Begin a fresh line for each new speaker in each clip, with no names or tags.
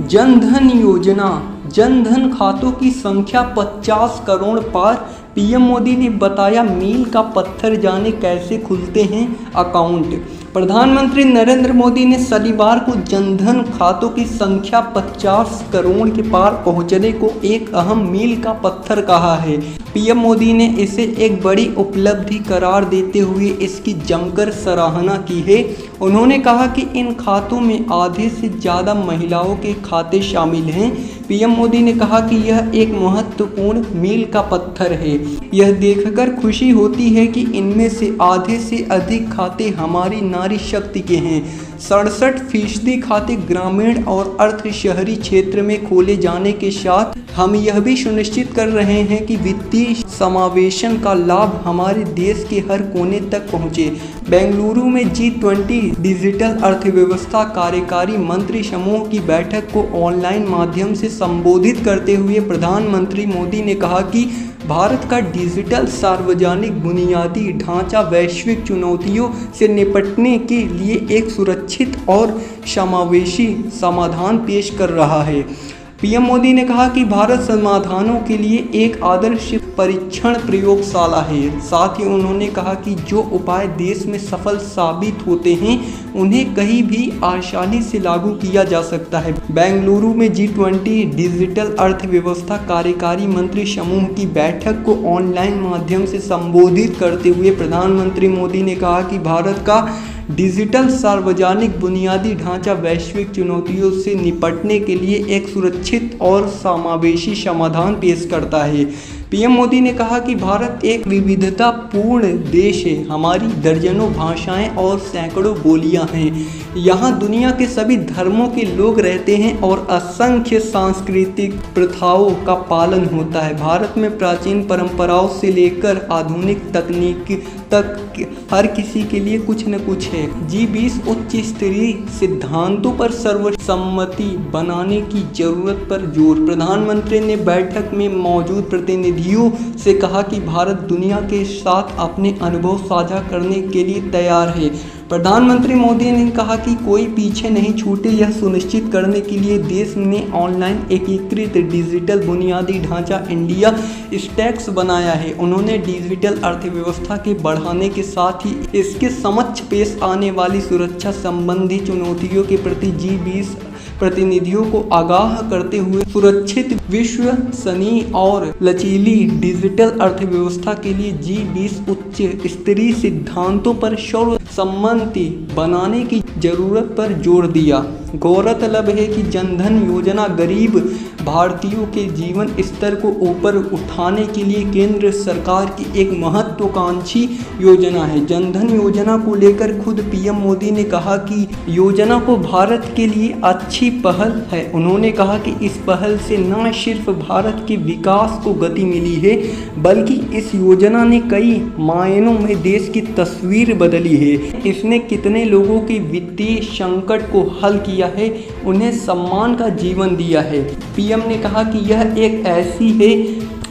जन धन योजना, जन धन खातों की संख्या 50 करोड़ पार। पीएम मोदी ने बताया मील का पत्थर जाने कैसे खुलते हैं अकाउंट। प्रधानमंत्री नरेंद्र मोदी ने शनिवार को जनधन खातों की संख्या 50 करोड़ के पार पहुंचने को एक अहम मील का पत्थर कहा है। पीएम मोदी ने इसे एक बड़ी उपलब्धि करार देते हुए इसकी जमकर सराहना की है। उन्होंने कहा कि इन खातों में आधे से ज़्यादा महिलाओं के खाते शामिल हैं। पीएम मोदी ने कहा कि यह एक महत्वपूर्ण मील का पत्थर है। यह देखकर खुशी होती है कि इनमें से आधे से अधिक खाते हमारी नारी शक्ति के हैं। 67% खाते ग्रामीण और अर्ध शहरी क्षेत्र में खोले जाने के साथ हम यह भी सुनिश्चित कर रहे हैं कि वित्तीय समावेशन का लाभ हमारे देश के हर कोने तक पहुंचे। बेंगलुरु में G20 डिजिटल अर्थव्यवस्था कार्यकारी मंत्री समूह की बैठक को ऑनलाइन माध्यम से संबोधित करते हुए प्रधानमंत्री मोदी ने कहा कि भारत का डिजिटल सार्वजनिक बुनियादी ढांचा वैश्विक चुनौतियों से निपटने के लिए एक सुरक्षित और समावेशी समाधान पेश कर रहा है। पीएम मोदी ने कहा कि भारत समाधानों के लिए एक आदर्श परीक्षण प्रयोगशाला है। साथ ही उन्होंने कहा कि जो उपाय देश में सफल साबित होते हैं उन्हें कहीं भी आसानी से लागू किया जा सकता है। बेंगलुरु में G20 डिजिटल अर्थव्यवस्था कार्यकारी मंत्री समूह की बैठक को ऑनलाइन माध्यम से संबोधित करते हुए प्रधानमंत्री मोदी ने कहा कि भारत का डिजिटल सार्वजनिक बुनियादी ढांचा वैश्विक चुनौतियों से निपटने के लिए एक सुरक्षित और समावेशी समाधान पेश करता है। पीएम मोदी ने कहा कि भारत एक विविधतापूर्ण देश है। हमारी दर्जनों भाषाएं और सैकड़ों बोलियां हैं। यहाँ दुनिया के सभी धर्मों के लोग रहते हैं और असंख्य सांस्कृतिक प्रथाओं का पालन होता है। भारत में प्राचीन परंपराओं से लेकर आधुनिक तकनीक तक हर किसी के लिए कुछ न कुछ है। G20 उच्च स्तरीय सिद्धांतों पर सर्वसम्मति बनाने की जरूरत पर जोर। प्रधानमंत्री ने बैठक में मौजूद प्रतिनिधियों से कहा कि भारत दुनिया के साथ अपने अनुभव साझा करने के लिए तैयार है। प्रधानमंत्री मोदी ने कहा कि कोई पीछे नहीं छूटे। यह सुनिश्चित करने के लिए देश ने ऑनलाइन एकीकृत डिजिटल बुनियादी ढांचा इंडिया स्टैक्स बनाया है। उन्होंने डिजिटल अर्थव्यवस्था के बढ़ाने के साथ ही इसके समक्ष पेश आने वाली सुरक्षा संबंधी चुनौतियों के प्रति G20 प्रतिनिधियों को आगाह करते हुए सुरक्षित, विश्वसनीय और लचीली डिजिटल अर्थव्यवस्था के लिए G20 उच्च स्तरीय सिद्धांतों पर सर्वसम्मति बनाने की जरूरत पर जोर दिया। गौरतलब है कि जनधन योजना गरीब भारतीयों के जीवन स्तर को ऊपर उठाने के लिए केंद्र सरकार की एक महत्वाकांक्षी योजना है। जनधन योजना को लेकर खुद पीएम मोदी ने कहा कि योजना को भारत के लिए अच्छी पहल है। उन्होंने कहा कि इस पहल से न सिर्फ भारत के विकास को गति मिली है बल्कि इस योजना ने कई मायनों में देश की तस्वीर बदली है। इसने कितने लोगों के वित्तीय संकट को हल किया है, उन्हें सम्मान का जीवन दिया है। पीएम ने कहा कि यह एक ऐसी है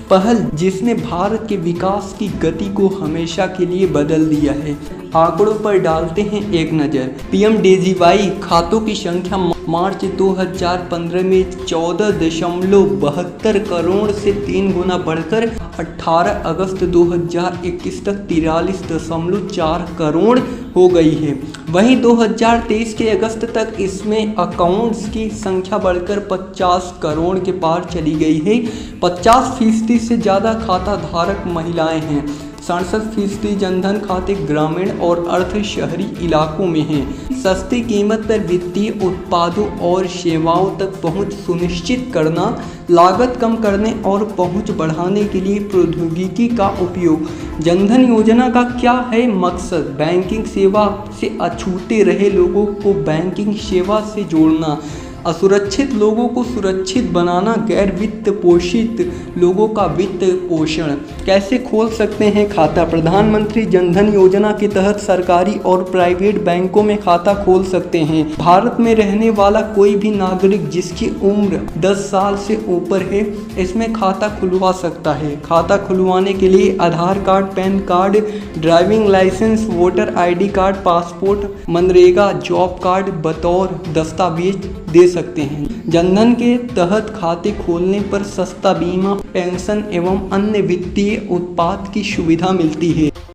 पहल जिसने भारत के विकास की गति को हमेशा के लिए बदल दिया है। आंकड़ों पर डालते हैं एक नज़र। PMDJY खातों की संख्या मार्च 2015 में 14.72 करोड़ से 3 गुना बढ़कर 18 अगस्त 2021 तक 43.4 करोड़ हो गई है। वहीं 2023 के अगस्त तक इसमें अकाउंट्स की संख्या बढ़कर 50 करोड़ के पार चली गई है। 50% से ज़्यादा खाता धारक महिलाएं हैं। 67% जनधन खाते ग्रामीण और अर्ध शहरी इलाकों में हैं। सस्ती कीमत पर वित्तीय उत्पादों और सेवाओं तक पहुंच सुनिश्चित करना, लागत कम करने और पहुंच बढ़ाने के लिए प्रौद्योगिकी का उपयोग। जनधन योजना का क्या है मकसद? बैंकिंग सेवा से अछूते रहे लोगों को बैंकिंग सेवा से जोड़ना, असुरक्षित लोगों को सुरक्षित बनाना, गैर वित्त पोषित लोगों का वित्त पोषण। कैसे खोल सकते हैं खाता? प्रधानमंत्री जनधन योजना के तहत सरकारी और प्राइवेट बैंकों में खाता खोल सकते हैं। भारत में रहने वाला कोई भी नागरिक जिसकी उम्र 10 साल से ऊपर है इसमें खाता खुलवा सकता है। खाता खुलवाने के लिए Aadhaar card, PAN card, driving licence, voter ID card, passport, MNREGA job card बतौर दस्तावेज दे सकते हैं। जनधन के तहत खाते खोलने पर सस्ता बीमा, पेंशन एवं अन्य वित्तीय उत्पाद की सुविधा मिलती है।